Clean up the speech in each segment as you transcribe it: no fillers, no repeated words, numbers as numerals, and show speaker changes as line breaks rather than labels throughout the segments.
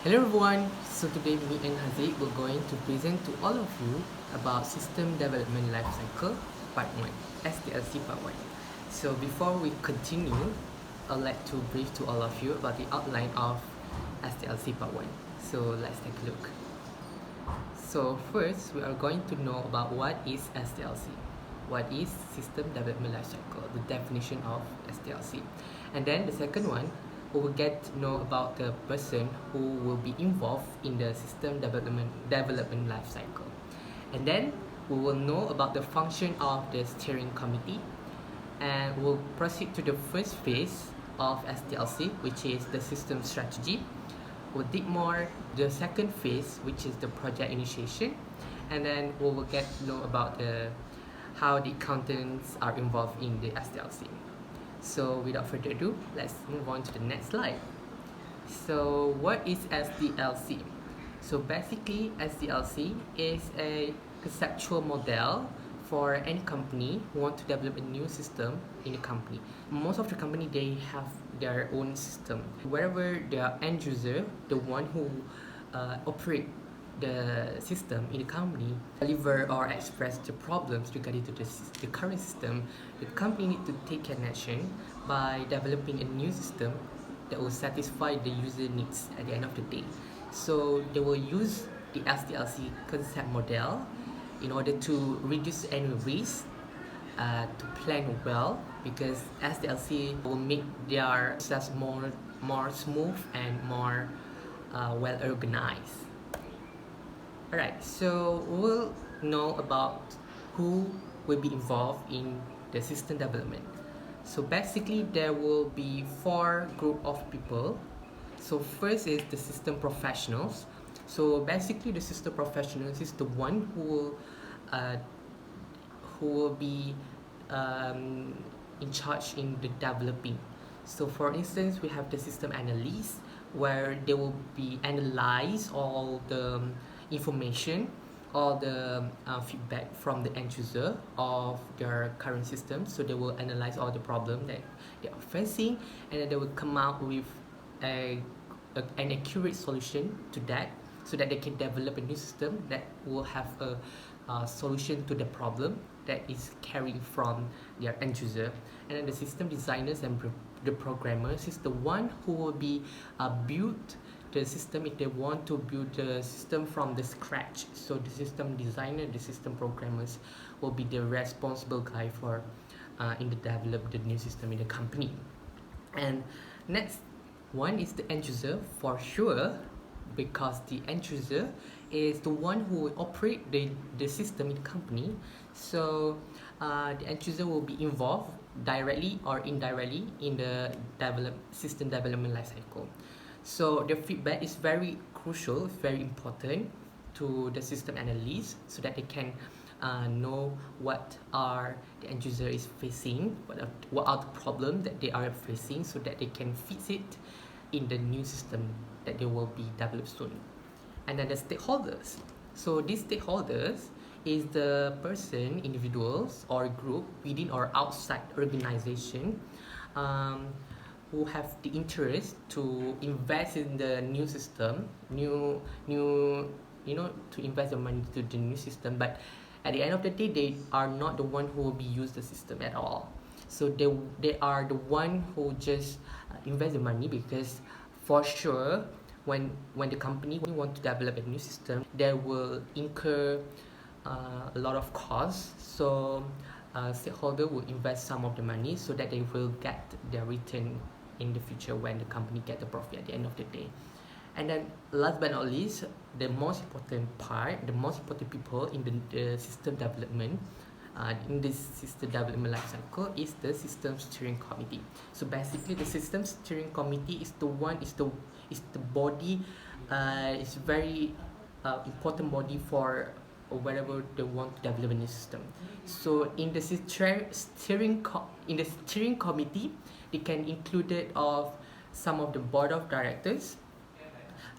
Hello everyone, so today me and Haziq will going to present to all of you about System Development Lifecycle Part 1, SDLC Part 1. So before we continue, I'd like to brief to all of you about the outline of SDLC Part 1. So let's take a look. So first, we are going to know about what is SDLC. What is System Development Lifecycle, the definition of SDLC. And then the second one, we will get to know about the person who will be involved in the system development life cycle. And then we will know about the function of the steering committee, and we'll proceed to the first phase of SDLC, which is the system strategy. We'll dig more the second phase, which is the project initiation, and then we will get to know about how the accountants are involved in the SDLC. So without further ado, let's move on to the next slide. So what is SDLC? So basically, SDLC is a conceptual model for any company who want to develop a new system in a company. Most of the company, they have their own system. Wherever their end user, the one who operate the system in the company, deliver or express the problems regarding to the current system, the company need to take an action by developing a new system that will satisfy the user needs at the end of the day. So they will use the SDLC concept model in order to reduce any risk, to plan well, because SDLC will make their process more smooth and more well organized. Alright, so we'll know about who will be involved in the system development. So basically, there will be four group of people. So first is the system professionals. So basically, the system professionals is the one who will be in charge in the developing. So for instance, we have the system analyst, where they will be analyze all the information, all the feedback from the end user of their current system. So they will analyze all the problem that they are facing, and then they will come out with an accurate solution to that, so that they can develop a new system that will have a solution to the problem that is carrying from their end user. And then the system designers and the programmers is the one who will be build the system if they want to build the system from the scratch. So the system designer, the system programmers will be the responsible guy for in the develop the new system in the company. And next one is the end user, for sure, because the end user is the one who will operate the system in the company. So the end user will be involved directly or indirectly in the system development lifecycle. So the feedback is very crucial, very important to the system analyst, so that they can know what are the end user is facing, what are the problems that they are facing, so that they can fix it in the new system that they will be developed soon. And then the stakeholders. So these stakeholders is the person, individuals or group within or outside organization who have the interest to invest in the new system, to invest the money to the new system. But at the end of the day, they are not the one who will be use the system at all. So they are the one who just invest the money, because for sure, when the company want to develop a new system, they will incur a lot of costs. So stakeholder will invest some of the money so that they will get their return in the future when the company get the profit at the end of the day. And then last but not least, the most important part, the most important people in the system development, in this system development lifecycle, is the system steering committee. So basically, the system steering committee is the body, is very important body for wherever they want to develop a new system. So in the steering committee, they can include it of some of the board of directors,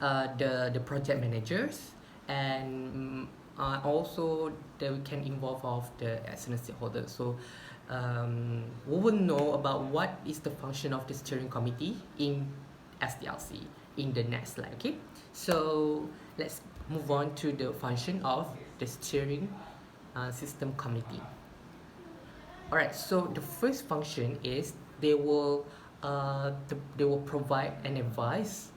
the project managers, and also they can involve of the external stakeholders. So we will know about what is the function of the steering committee in SDLC. in the next slide. Okay, so let's move on to the function of the steering system committee. Alright, so the first function is they will provide an advice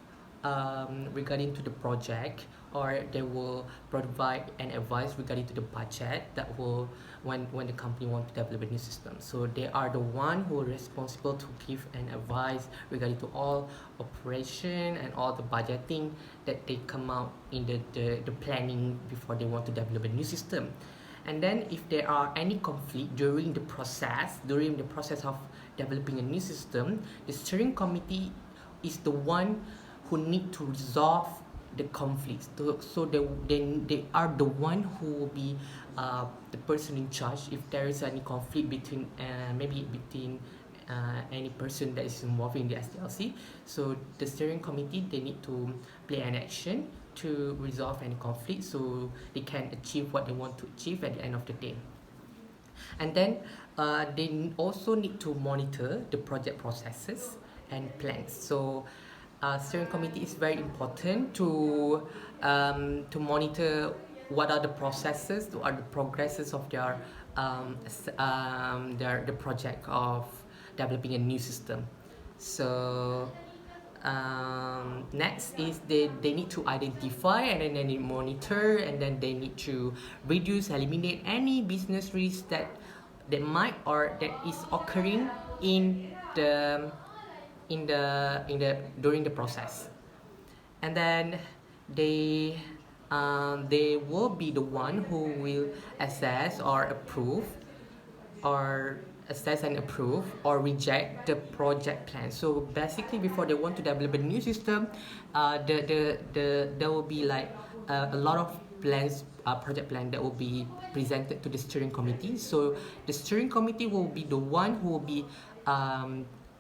regarding to the project, or they will provide an advice regarding to the budget that will when the company want to develop a new system. So they are the one who are responsible to give an advice regarding to all operation and all the budgeting that they come out in the planning before they want to develop a new system. And then if there are any conflict during the process of developing a new system, the steering committee is the one who need to resolve the conflicts. So they are the one who will be the person in charge if there is any conflict between maybe between any person that is involved in the SDLC. So the steering committee, they need to play an action to resolve any conflict so they can achieve what they want to achieve at the end of the day. And then they also need to monitor the project processes and plans. So steering committee is very important to monitor what are the processes, what are the progresses of their the project of developing a new system. So next is they need to identify, and then they need monitor, and then they need to reduce, eliminate any business risks that might or that is occurring in the during the process. And then they will be the one who will assess or approve or reject the project plan. So basically, before they want to develop a new system, there will be like a lot of plans, project plan that will be presented to the steering committee. So the steering committee will be the one who will be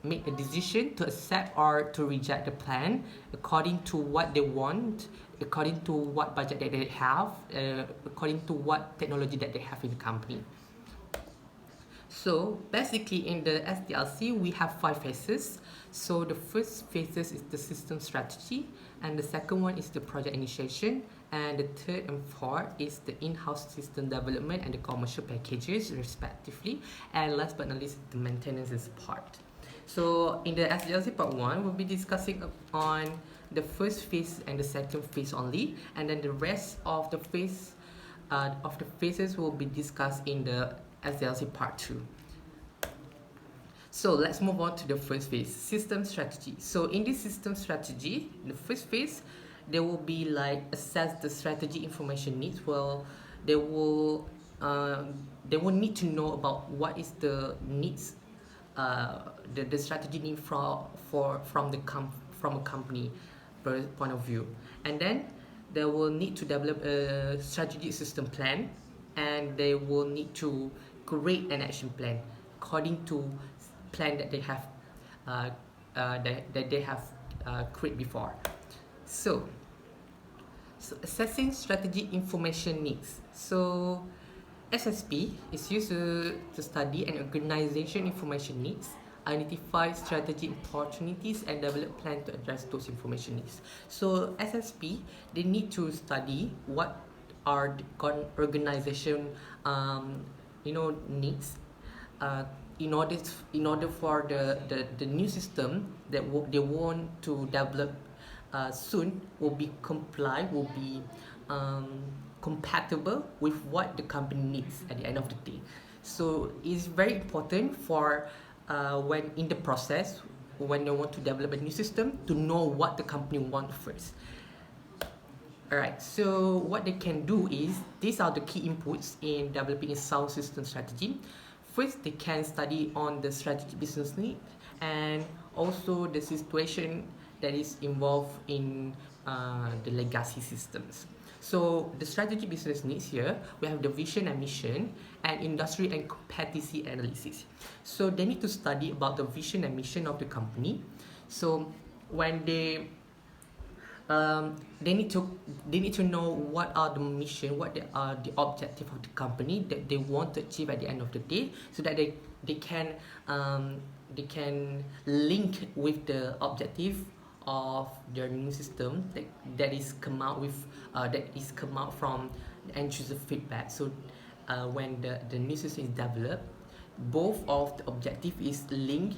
make a decision to accept or to reject the plan according to what they want, according to what budget that they have, according to what technology that they have in the company. So basically in the SDLC we have 5 phases. So the first phases is the system strategy, and the second one is the project initiation, and the third and fourth is the in-house system development and the commercial packages respectively, and last but not least the maintenance and support. So in the SDLC part 1 we'll be discussing on the first phase and the second phase only, and then the rest of the phases will be discussed in the SDLC part 2. So let's move on to the first phase, system strategy. So in this system strategy, the first phase, they will be like assess the strategy information needs. Well, they will need to know about what is the needs, the strategy need from a company point of view, and then they will need to develop a strategic system plan, and they will need to create an action plan according to plan that they have created before. So assessing strategic information needs. So SSP is used to study an organization information needs, identify strategic opportunities, and develop plan to address those information needs. So SSP, they need to study what are the organization needs in order for the new system that they want to develop soon will be compatible with what the company needs at the end of the day. So it's very important for when in the process, when they want to develop a new system, to know what the company wants first. Alright, so what they can do is, these are the key inputs in developing a sound system strategy. First, they can study on the strategic business need and also the situation that is involved in the legacy systems. So the strategic business needs here, we have the vision and mission and industry and competency analysis. So they need to study about the vision and mission of the company. So when they need to know what are the mission, what are the objective of the company that they want to achieve at the end of the day, so that they can link with the objective of their new system that is come out with that is come out from the end user feedback. So when the new system is developed, both of the objective is linked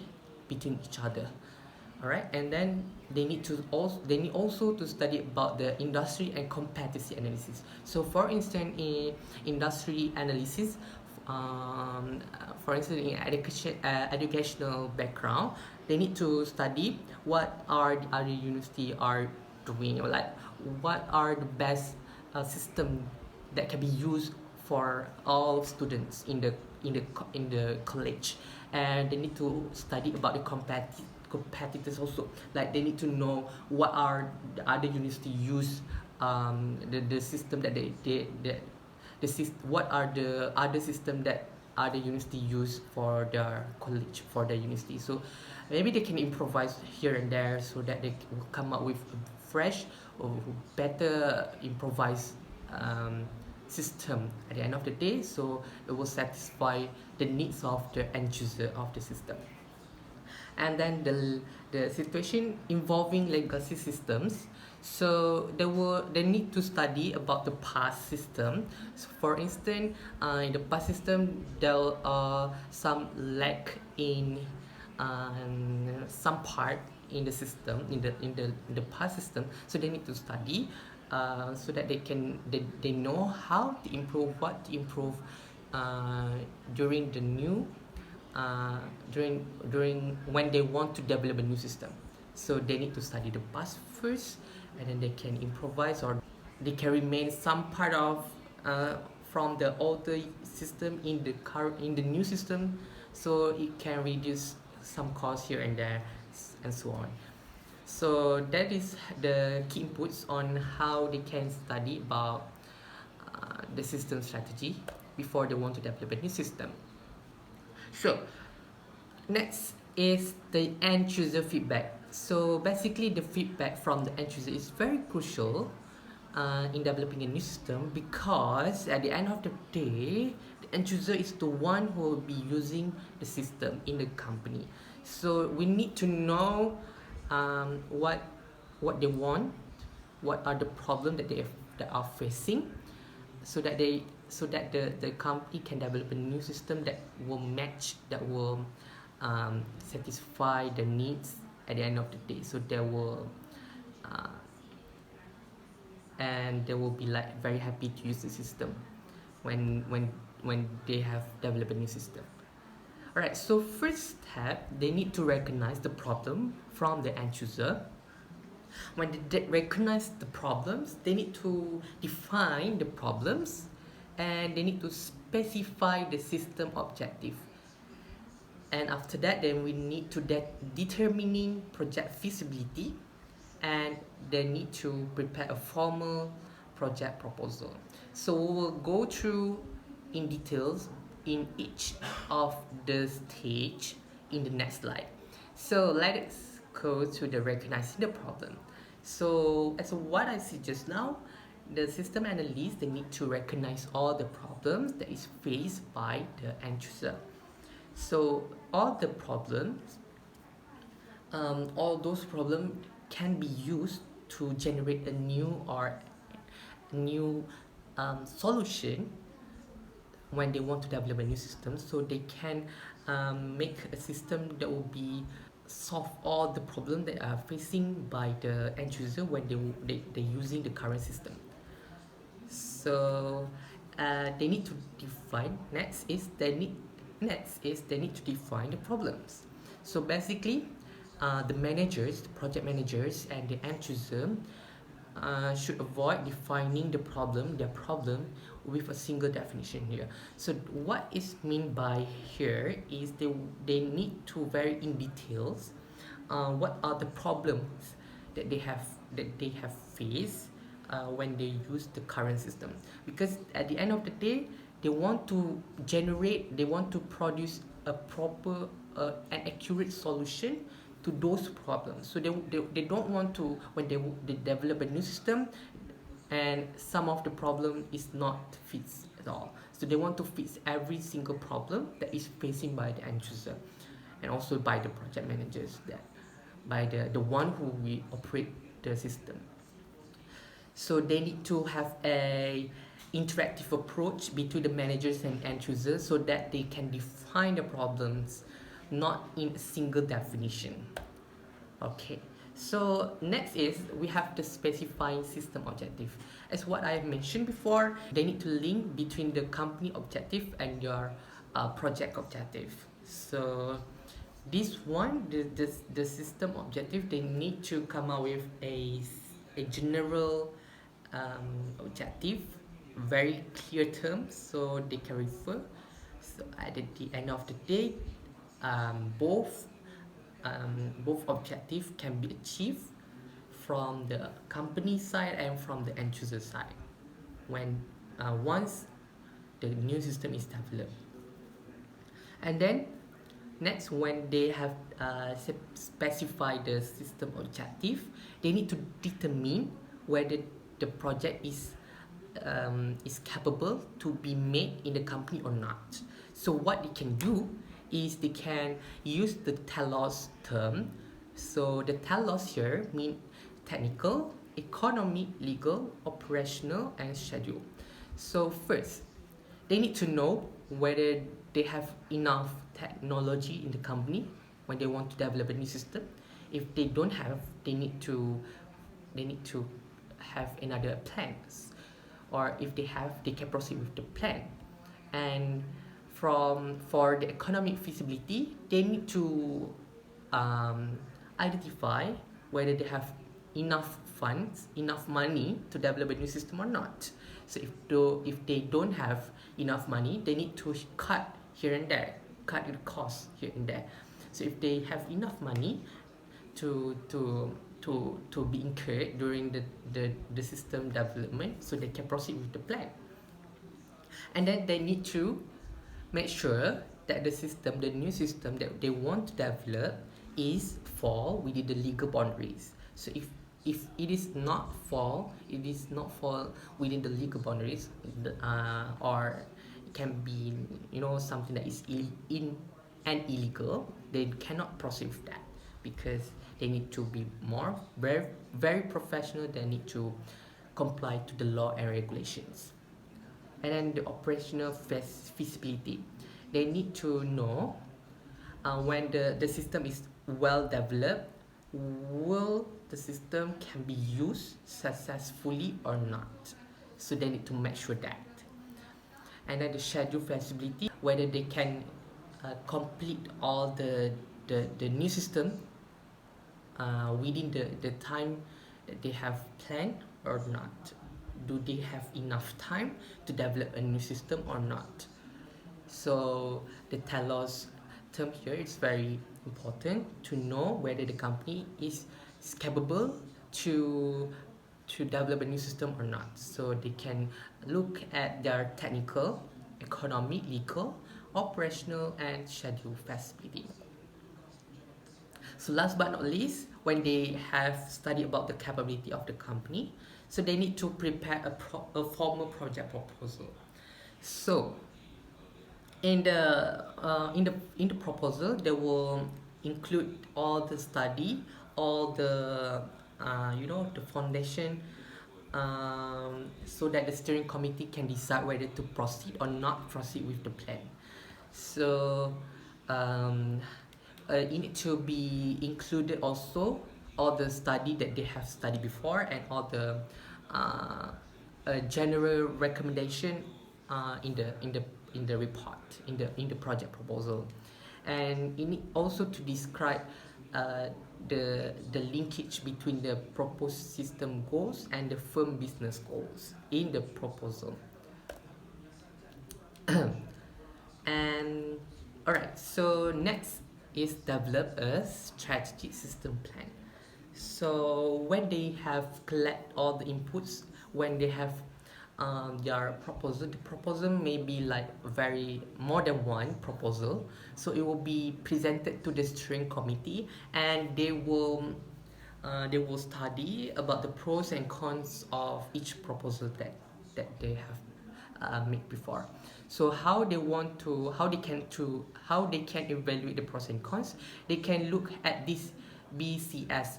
between each other. Alright, and then they need also to study about the industry and competency analysis. So for instance, in industry analysis, for instance, in educational background, they need to study what are the other university are doing, or like what are the best system that can be used for all students in the college. And they need to study about the competitors also, like they need to know what are the other university use, the system that what are the other system that other university use for their college, for their university. So maybe they can improvise here and there so that they will come up with fresh or better improvised system at the end of the day, so it will satisfy the needs of the end user of the system. And then the situation involving legacy systems, so they need to study about the past system. So for instance, in the past system there are some lack in some part in the system, in the past system. So they need to study so that they know how to improve, what to improve during the new during when they want to develop a new system. So they need to study the past first, and then they can improvise, or they can remain some part of from the older system in the new system, so it can reduce some cost here and there, and so on. So that is the key inputs on how they can study about the system strategy before they want to develop a new system. So next is the end user feedback. So basically the feedback from the end user is very crucial in developing a new system, because at the end of the day, the end user is the one who will be using the system in the company. So we need to know what they want, what are the problems that are facing, so that the company can develop a new system that will match, that will satisfy the needs at the end of the day. So they will and they will be like very happy to use the system when they have developed a new system. Alright, so first step, they need to recognize the problem from the end user. When they recognize the problems, they need to define the problems, and they need to specify the system objective. And after that, then we need to determining project feasibility, and they need to prepare a formal project proposal. So we will go through in details in each of the stage in the next slide. So let's go to the recognizing the problem. So as what I said just now, the system analysts, they need to recognize all the problems that is faced by the end user. So all the problems, all those problems can be used to generate a new solution when they want to develop a new system. So they can make a system that will be solve all the problems that are facing by the end user when they're using the current system. So they need to define. Next is they need to define the problems. So basically, the managers, the project managers, and the end user should avoid defining their problem with a single definition here. So what is meant by here is they need to very in details what are the problems that they have faced when they use the current system, because at the end of the day, they want to produce a proper and accurate solution to those problems. So they don't want to, when they develop a new system and some of the problem is not fixed at all. So they want to fix every single problem that is facing by the end user and also by the project managers by the one who will operate the system. So they need to have a interactive approach between the managers and end users so that they can define the problems, not in a single definition. Okay, so next is we have the specifying system objective. As what I have mentioned before, they need to link between the company objective and your project objective. So this one, the system objective, they need to come up with a general objective, very clear terms so they can refer. So at the end of the day, both objectives can be achieved from the company side and from the end user side when once the new system is developed. And then next, when they have specified the system objective, they need to determine whether the project is capable to be made in the company or not. So what they can do is they can use the telos term. So the telos here mean technical, economic, legal, operational, and schedule. So first, they need to know whether they have enough technology in the company when they want to develop a new system. If they don't have, they need to have another plans, or if they have, they can proceed with the plan. And for the economic feasibility, they need to identify whether they have enough funds, enough money to develop a new system or not. So if they don't have enough money, they need to cut here and there, cut the costs here and there. So if they have enough money to be incurred during the system development, so they can proceed with the plan. And then they need to make sure that the new system that they want to develop fall within the legal boundaries. So if it is not fall within the legal boundaries, or it can be something that is illegal, they cannot proceed with that, because they need to be very, very professional. They need to comply to the law and regulations. And then the operational feasibility, they need to know when the system is well developed, will the system can be used successfully or not. So they need to make sure that. And then the schedule feasibility, whether they can complete all the new system within the time that they have planned or not. Do they have enough time to develop a new system or not? So the telos term here is very important to know whether the company is capable to develop a new system or not. So they can look at their technical, economic, legal, operational, and schedule feasibility. So last but not least, when they have studied about the capability of the company, so they need to prepare a formal project proposal. So in the proposal, they will include all the study, all the the foundation, so that the steering committee can decide whether to proceed or not proceed with the plan. So it need to be included also all the study that they have studied before, and all the general recommendation in the report, in the project proposal. And it need also to describe the linkage between the proposed system goals and the firm business goals in the proposal. And alright, so next is develop a strategic system plan. So when they have collect all the inputs, when they have their proposal, the proposal may be like very more than one proposal, so it will be presented to the steering committee, and they will study about the pros and cons of each proposal that they have made before. So how they can evaluate the pros and cons, they can look at this BCS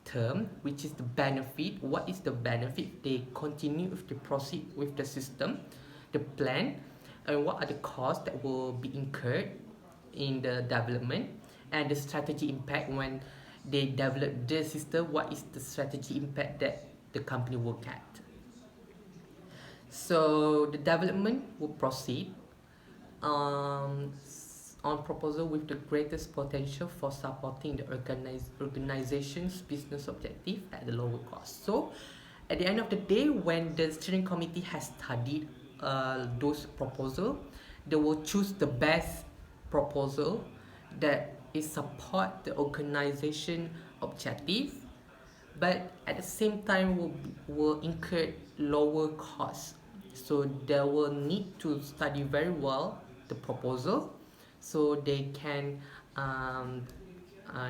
term, which is the benefit. What is the benefit? They continue if they proceed with the system, the plan, and what are the costs that will be incurred in the development, and the strategy impact when they develop the system. What is the strategy impact that the company will get? So the development will proceed on proposal with the greatest potential for supporting the organization's business objective at the lower cost. So at the end of the day, when the steering committee has studied those proposals, they will choose the best proposal that is support the organization objective, but at the same time will incur lower costs. So they will need to study very well the proposal, so they can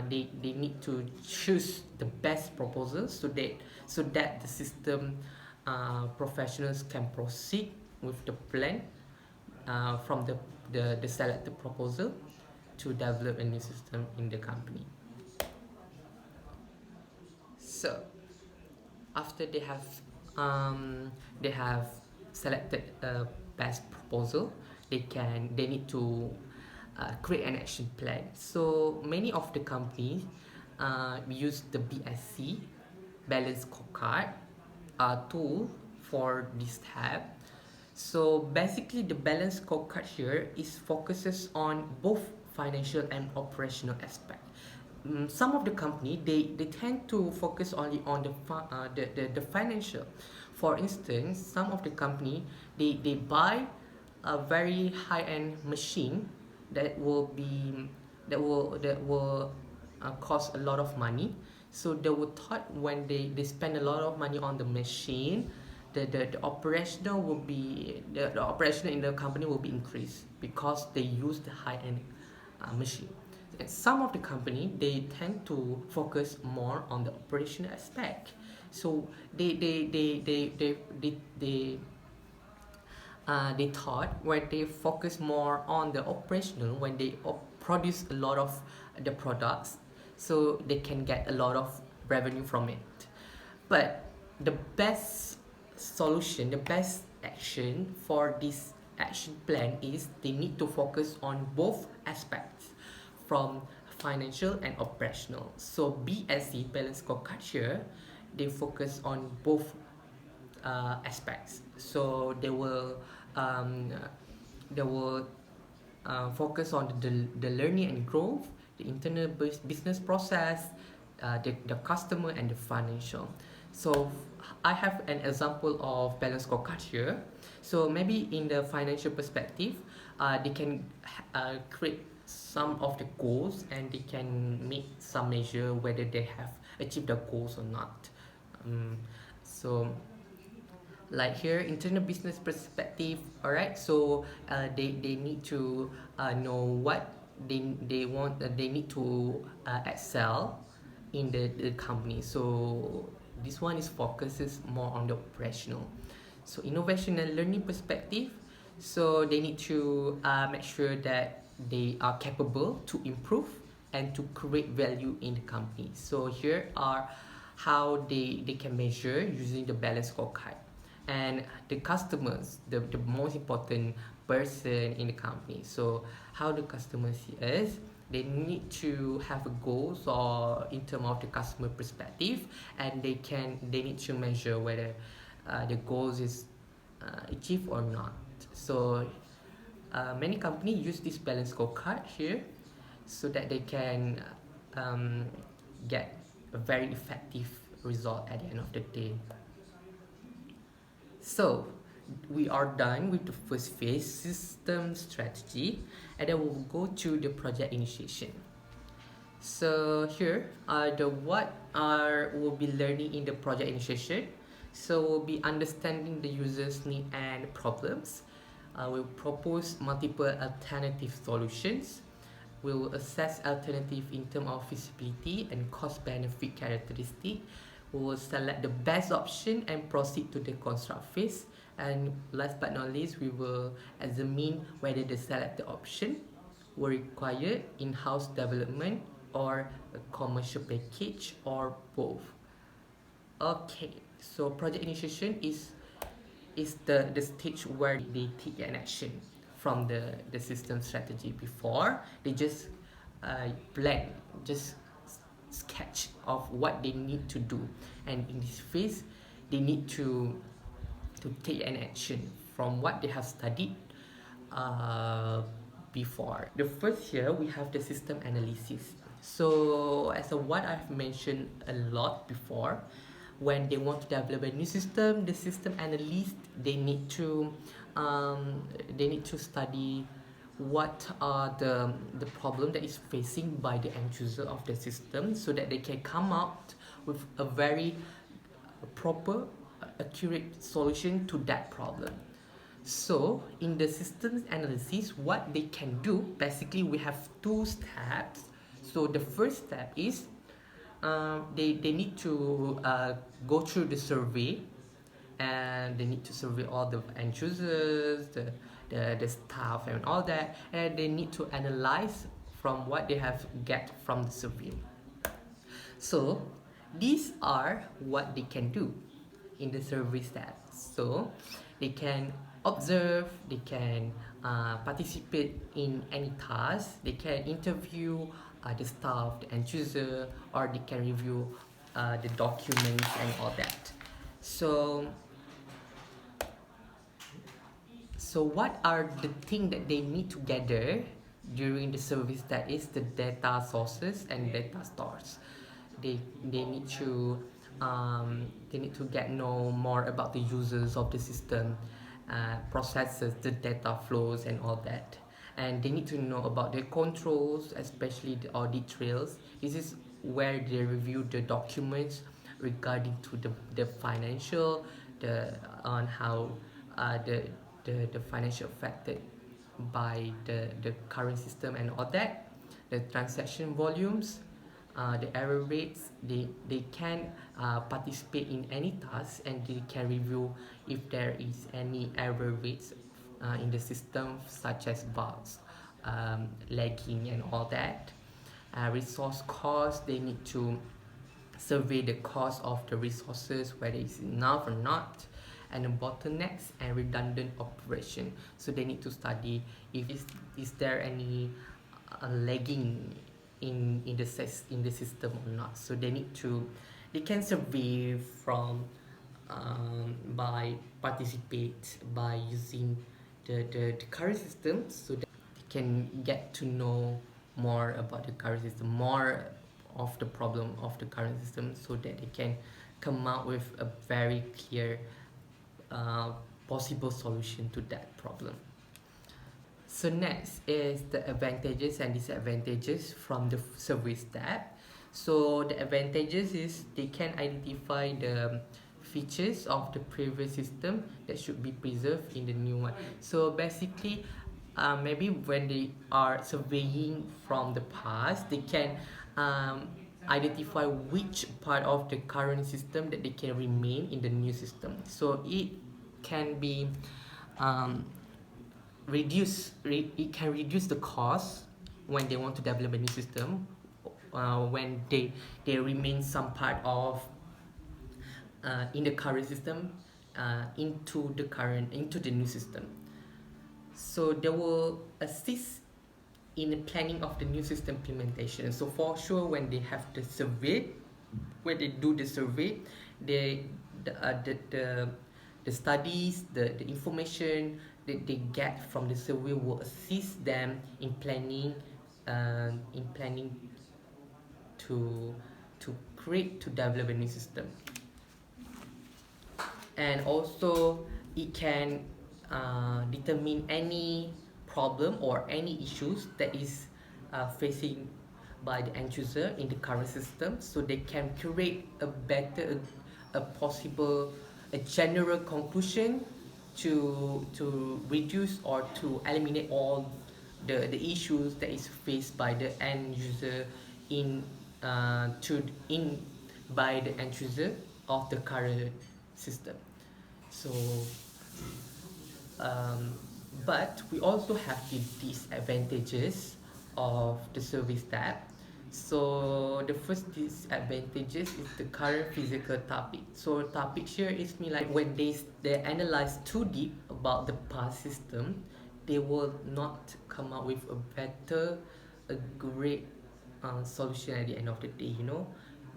they need to choose the best proposal, so that the system professionals can proceed with the plan from the selected proposal to develop a new system in the company. So after they have selected a best proposal, they need to create an action plan. So many of the companies use the BSC Balance scorecard tool for this tab. So basically, the balance scorecard here is focuses on both financial and operational aspect. Some of the company they tend to focus only on the financial. For instance, some of the company they buy a very high-end machine that will cost a lot of money. So they were thought when they spend a lot of money on the machine, the operational will be the operational in the company will be increased because they use the high-end machine. And some of the company they tend to focus more on the operational aspect. So they thought when they focus more on the operational, when they produce a lot of the products, so they can get a lot of revenue from it. But the best solution, the best action for this action plan is they need to focus on both aspects, from financial and operational. So BSC Balance Scorecard here, they focus on both aspects. So they will focus on the learning and growth, the internal business process, the customer, and the financial. So I have an example of balance scorecard here. So maybe in the financial perspective, they can create some of the goals, and they can make some measure whether they have achieved the goals or not. So like here, internal business perspective, all right, so they need to know what they want, they need to excel in the company. So this one is focuses more on the operational. So innovation and learning perspective, so they need to make sure that they are capable to improve and to create value in the company. So here are how they can measure using the balance scorecard. And the customers, the most important person in the company. So how the customers see us, they need to have a goals or in terms of the customer perspective, and they need to measure whether the goals is achieved or not. So many companies use this balance scorecard here so that they can get a very effective result at the end of the day. So we are done with the first phase, system strategy, and then we'll go to the project initiation. So here the what we'll be learning in the project initiation. So we'll be understanding the user's need and problems. We'll propose multiple alternative solutions. We'll assess alternative in terms of feasibility and cost benefit characteristic. We will select the best option and proceed to the construct phase. And last but not least, we will examine whether the selected option will require in-house development or a commercial package or both. Okay, so project initiation is the stage where they take an action from the system strategy. Before they just plan, just sketch of what they need to do, and in this phase they need to take an action from what they have studied uh, before. The first here we have the system analysis. So as a what I've mentioned a lot before, when they want to develop a new system, the system analyst they need to study what are the problem that is facing by the end user of the system, so that they can come out with a very proper, accurate solution to that problem. So in the systems analysis, what they can do, basically we have two steps. So the first step is they need to go through the survey, and they need to survey all the end users, the staff and all that, and they need to analyze from what they have get from the survey. So these are what they can do in the survey steps. So they can observe, they can participate in any task, they can interview the staff, the end user, or they can review the documents and all that. So what are the things that they need to gather during the service? That is the data sources and data stores. They need to get know more about the users of the system, processes, the data flows and all that. And they need to know about the controls, especially the audit trails. This is where they review the documents regarding to the financial, on how the financial affected by the current system and all that, the transaction volumes, the error rates. They can participate in any task, and they can review if there is any error rates in the system, such as bugs, lagging and all that. Resource cost, they need to survey the cost of the resources, whether it's enough or not, and the bottlenecks and redundant operation. So they need to study if is there any lagging in the system or not. So they can survey from by participate by using the current system, so that they can get to know more about the current system, more of the problem of the current system, so that they can come out with a very clear possible solution to that problem. So next is the advantages and disadvantages from the survey step. So the advantages is they can identify the features of the previous system that should be preserved in the new one. So basically, maybe when they are surveying from the past, they can identify which part of the current system that they can remain in the new system. So it can be it can reduce the cost when they want to develop a new system, when they remain some part of in the current system into the new system. So they will assist in the planning of the new system implementation. So for sure, when they have the survey, when they do the survey, the studies, the information that they get from the survey will assist them in planning to develop a new system. And also it can determine any problem or any issues that is facing by the end user in the current system, so they can create a general conclusion to reduce or to eliminate all the issues that is faced by the end user by the end user of the current system. So but we also have the disadvantages of the survey step. So the first disadvantages is the current physical topic. So topic here is me like when they analyze too deep about the past system, they will not come up with a better, a great solution at the end of the day.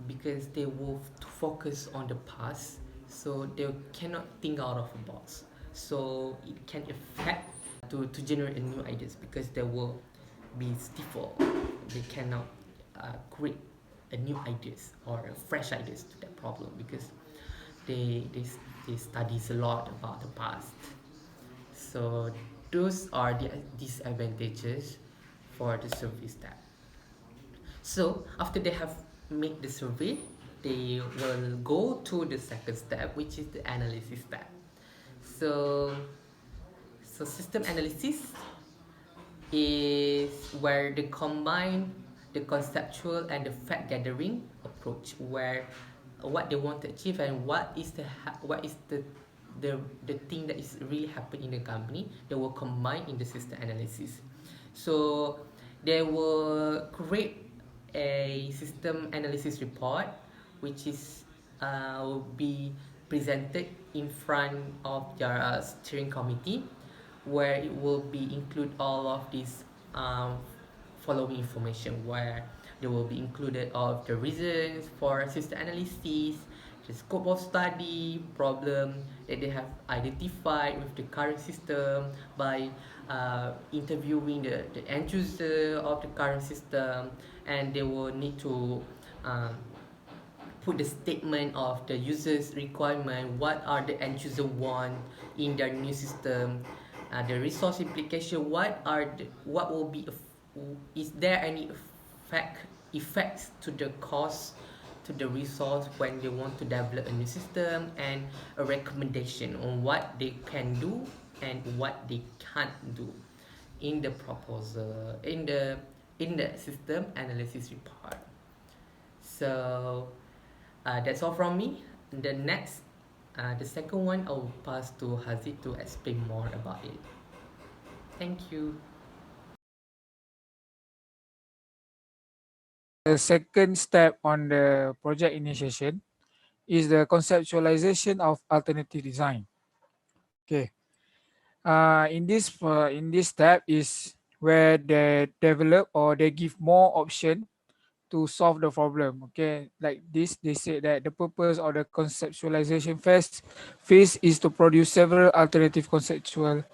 Because they will focus on the past, so they cannot think out of the box. So it can affect to generate new ideas because they will be stifled. They cannot create a new ideas or a fresh ideas to that problem because they studies a lot about the past. So those are the disadvantages for the survey step. So after they have made the survey, they will go to the second step, which is the analysis step. So system analysis is where they combine the conceptual and the fact gathering approach, where what they want to achieve and what is the thing that is really happening in the company, they will combine in the system analysis. So they will create a system analysis report, which is will be presented in front of their steering committee, where it will be include all of these following information, where there will be included all of the reasons for system analysis, the scope of study, problem that they have identified with the current system by interviewing the end user of the current system, and they will need to um, put the statement of the user's requirement, what are the end user want in their new system, the resource implication, what will be is there any effects to the cost to the resource when they want to develop a new system, and a recommendation on what they can do and what they can't do in the proposal in the system analysis report. So that's all from me. The second one, I'll pass to Haziq to explain more about it. Thank you.
The second step on the project initiation is the conceptualization of alternative design. Okay. In this step is where they develop or they give more option to solve the problem. Okay, like this, they say that the purpose of the conceptualization phase is to produce several alternative conceptual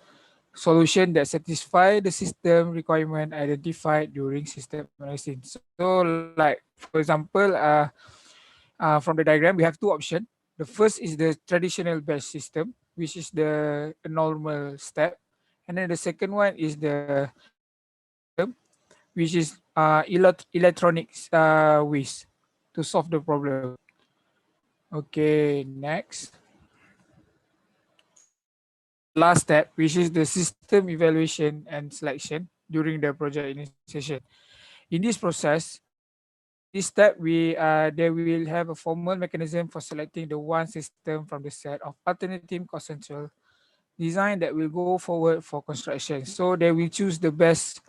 solution that satisfy the system requirement identified during system analysis. So, like for example, from the diagram, we have two options. The first is the traditional batch system, which is the normal step, and then the second one is the system, which is electronics ways to solve the problem. Okay, next. This is the last step, which is the system evaluation and selection during the project initiation. In this process, in this step, they will have a formal mechanism for selecting the one system from the set of alternative consensual design that will go forward for construction. So they will choose the best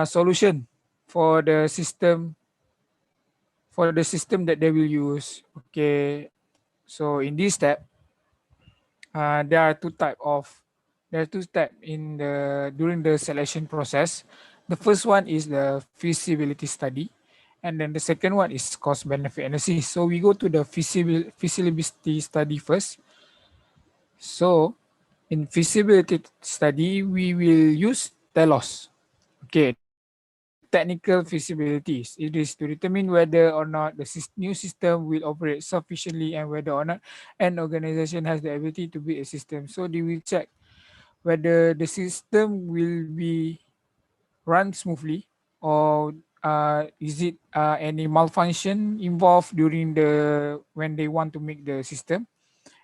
solution for the system that they will use. Okay, so in this step, there are two step in the during the selection process. The first one is the feasibility study, and then the second one is cost benefit analysis. So we go to the feasibility study first. So in feasibility study, we will use telos. Okay, telos is the technical feasibilities. It is to determine whether or not the new system will operate sufficiently and whether or not an organization has the ability to build a system. So they will check whether the system will be run smoothly, or is it any malfunction involved during the when they want to make the system.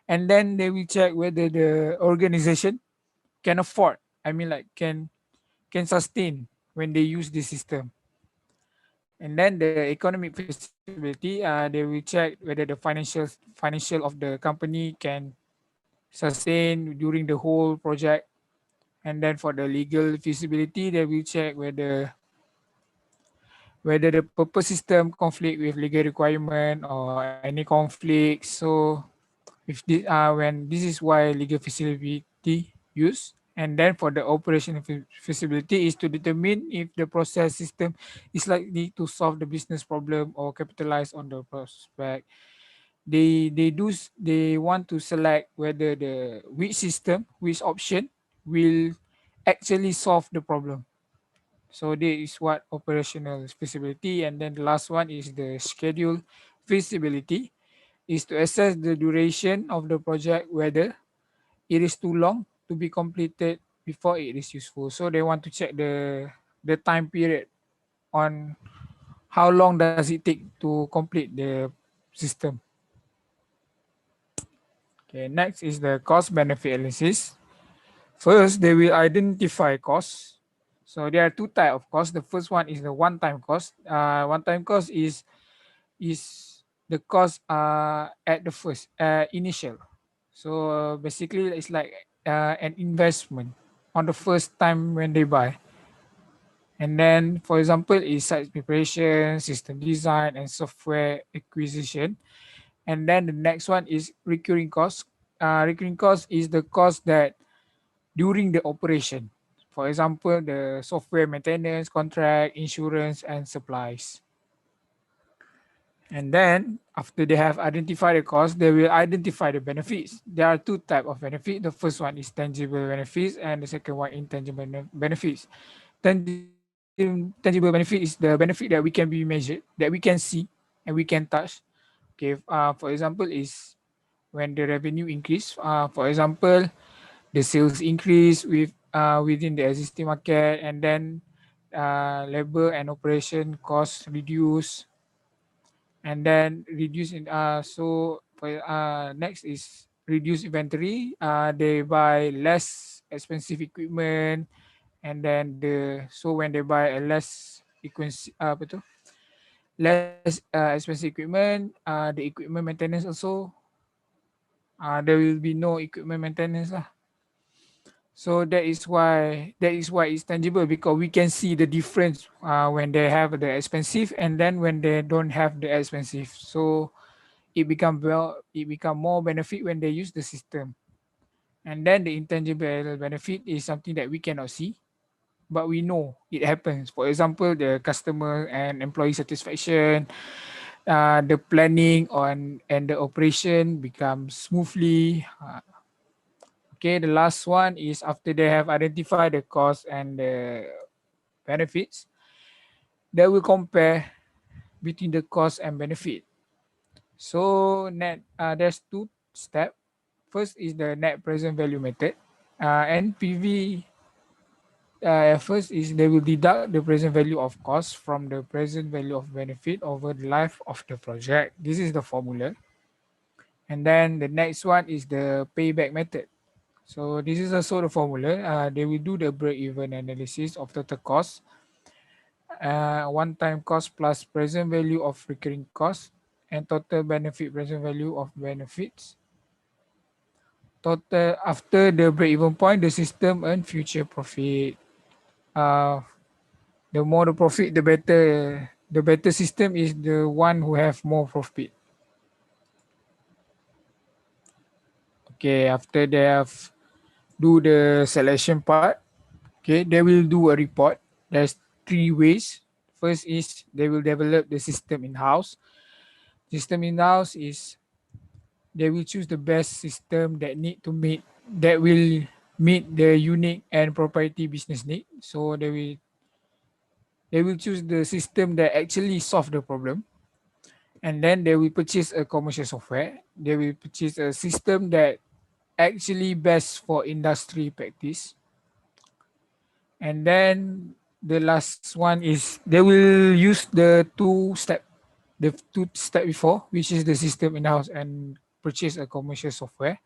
And then they will check whether the organization can afford, I mean like can sustain when they use the system. And then the economic feasibility, they will check whether the financial of the company can sustain during the whole project. And then for the legal feasibility, they will check whether the purpose system conflict with legal requirement or any conflict. So if this when this is why legal feasibility used. And then for the operation feasibility is to determine if the process system is likely to solve the business problem or capitalize on the prospect. They want to select whether the which system, which option will actually solve the problem. So this is what operational feasibility. And then the last one is the schedule feasibility, is to assess the duration of the project, whether it is too long to be completed before it is useful. So they want to check the time period on how long does it take to complete the system. Okay, next is the cost benefit analysis. First, they will identify costs. So there are two type of cost. The first one is the one-time cost. One-time cost is the cost at the first initial. So basically, it's like an investment on the first time when they buy. And then, for example, is site preparation, system design, and software acquisition. And then the next one is recurring cost. Recurring cost is the cost that during the operation. For example, the software maintenance, contract, insurance, and supplies. And then after they have identified the cost, they will identify the benefits. There are two type of benefit. The first one is tangible benefits, and the second one intangible benefits. Tangible benefit is the benefit that we can be measured, that we can see and we can touch. Okay, for example, is when the revenue increase. For example, the sales increase within the existing market, and then labor and operation costs reduce, and then reduce in so for next is reduce inventory. They buy less expensive equipment, and then so when they buy a less frequency apa tu, less expensive equipment, the equipment maintenance also, there will be no equipment maintenance lah. So that is why it's tangible, because we can see the difference when they have the expensive and then when they don't have the expensive. So it become more benefit when they use the system. And then the intangible benefit is something that we cannot see, but we know it happens. For example, the customer and employee satisfaction, the planning on and the operation becomes smoothly. Okay, the last one is after they have identified the cost and the benefits, they will compare between the cost and benefit. So there's two steps. First is the net present value method. NPV, first is they will deduct the present value of cost from the present value of benefit over the life of the project. This is the formula. And then the next one is the payback method. So this is also the formula. They will do the break-even analysis of total cost, one-time cost plus present value of recurring cost, and total benefit present value of benefits. Total after the break-even point, the system earn future profit. Uh, the more the profit, the better. The better system is the one who have more profit. Okay, after they have do the selection part, okay, they will do a report. There's three ways. First is they will develop the system in-house. System in-house is they will choose the best system that will meet the unique and proprietary business need. So they will choose the system that actually solve the problem, and then they will purchase a commercial software. They will purchase a system that actually best for industry practice. And then the last one is they will use the two step before, which is the system in-house, and purchase a commercial software.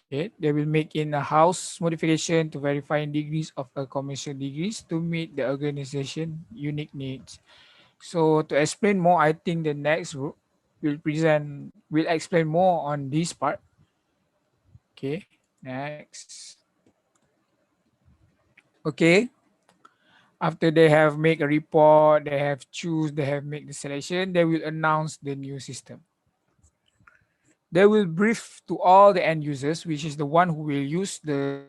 Okay, they will make in a house modification to verify degrees of a commercial degrees to meet the organization unique needs. So to explain more, I think the next group will explain more on this part. Okay, next. Okay, After they have make a report, they have choose, they have make the selection, they will announce the new system. They will brief to all the end users, which is the one who will use the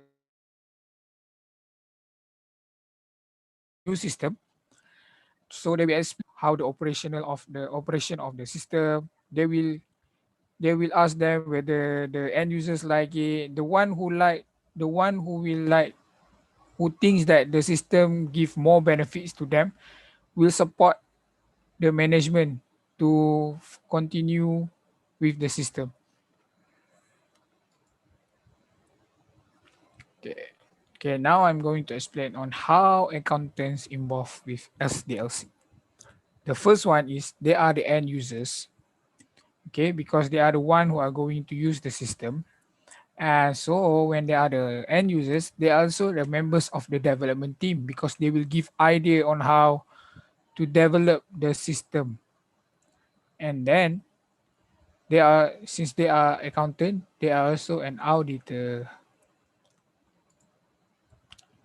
new system. So they will explain how the operation of the system. They will ask them whether the end users like it. The one who will like, who thinks that the system give more benefits to them, will support the management to continue with the system. Okay. Okay, now I'm going to explain on how accountants involved with SDLC. The first one is they are the end users, okay, because they are the one who are going to use the system. And so when they are the end users, they are also the members of the development team because they will give idea on how to develop the system. And then they are, since they are accountant, they are also an auditor.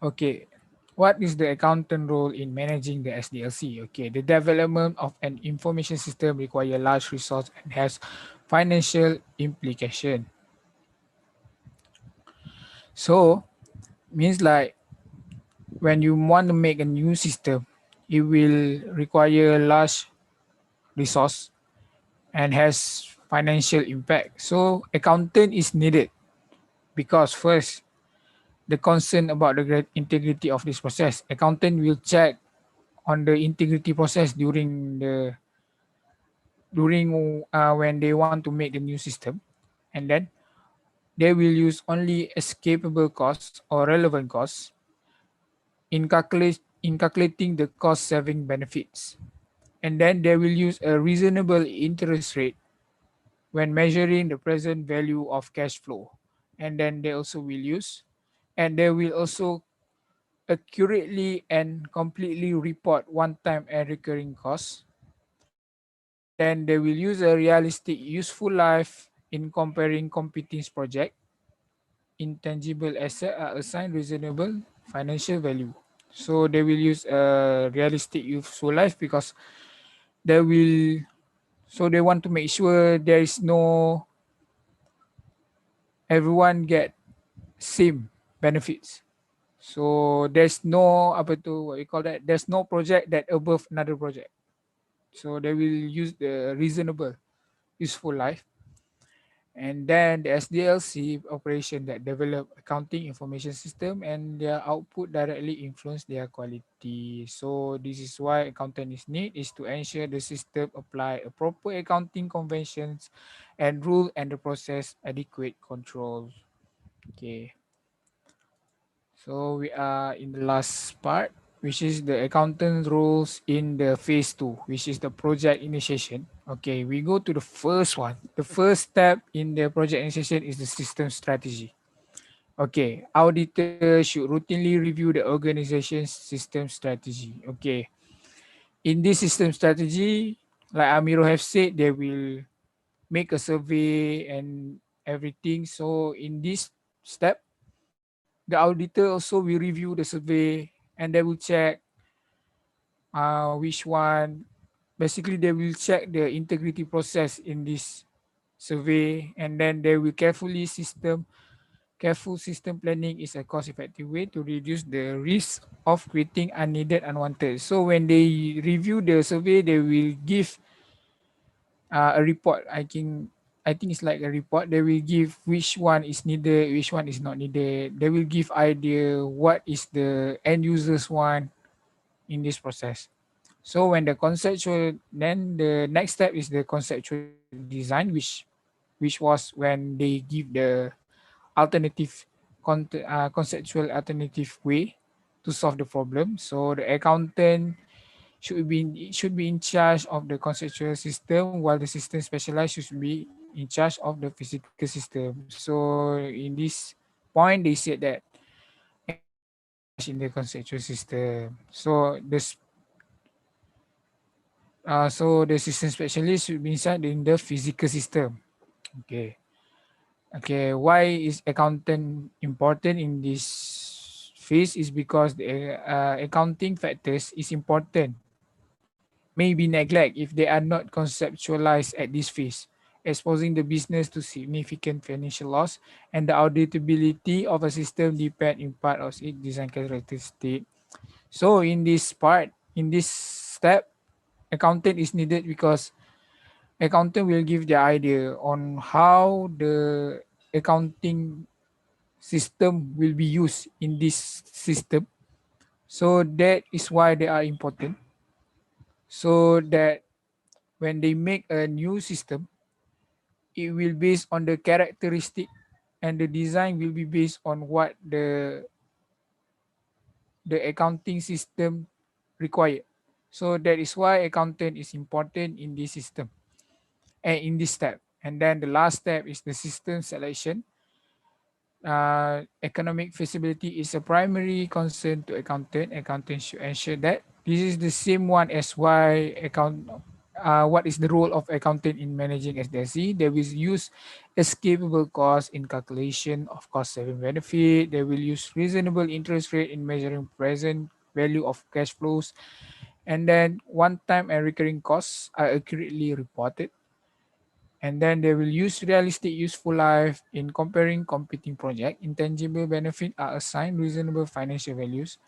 Okay, what is the accountant role in managing the SDLC? Okay, the development of an information system require large resource and has financial implication. So means like when you want to make a new system, it will require large resource and has financial impact. So accountant is needed because first the concern about the great integrity of this process. Accountant will check on the integrity process during when they want to make the new system, and then they will use only escapable costs or relevant costs in calculating the cost saving benefits, and then they will use a reasonable interest rate when measuring the present value of cash flow, and then they will also accurately and completely report one-time and recurring costs, and then they will use a realistic useful life in comparing competing project. Intangible asset are assigned reasonable financial value. So they will use a realistic useful life because they will, so they want to make sure there is no, everyone get same benefits. So there's no apa tu, what you call that, there's no project that above another project. So they will use the reasonable useful life. And then the SDLC operation that develop accounting information system and their output directly influence their quality. So this is why accountant is need is to ensure the system apply a proper accounting conventions and rule and the process adequate controls. Okay. So we are in the last part, which is the accountant roles in the phase two, which is the project initiation. Okay, we go to the first one. The first step in the project initiation is the system strategy. Okay, auditor should routinely review the organization's system strategy. Okay, in this system strategy, like Amiro have said, they will make a survey and everything. So in this step, the auditor also will review the survey and they will check which one. Basically, they will check the integrity process in this survey, and then they will careful system planning is a cost-effective way to reduce the risk of creating unneeded, unwanted. So when they review the survey, they will give a report. I think it's like a report. They will give which one is needed, which one is not needed. They will give idea what is the end users want in this process. So when the conceptual, then the next step is the conceptual design, which was when they give the alternative conceptual alternative way to solve the problem. So the accountant should be in charge of the conceptual system, while the system specialized should be in charge of the physical system. So in this point, they said that accountant should be in charge in the conceptual system. So the system specialist should be inside in the physical system. Okay. Okay. Why is accountant important in this phase is because the accounting factors is important may be neglect if they are not conceptualized at this phase, exposing the business to significant financial loss, and the auditability of a system depend in part of its design characteristic. So in this part, in this step, accountant is needed because accountant will give the idea on how the accounting system will be used in this system. So that is why they are important. So that when they make a new system, it will based on the characteristic and the design will be based on what the accounting system required. So that is why accountant is important in this system and in this step. And then the last step is the system selection. Economic feasibility is a primary concern to accountant. Accountant should ensure that this is the same one as why account. What is the role of accountant in managing SDLC? They will use escapable cost in calculation of cost saving benefit. They will use reasonable interest rate in measuring present value of cash flows. And then one time and recurring costs are accurately reported, and then they will use realistic useful life in comparing competing project. Intangible benefit are assigned reasonable financial values.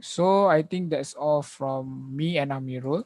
So I think that's all from me and Amirul.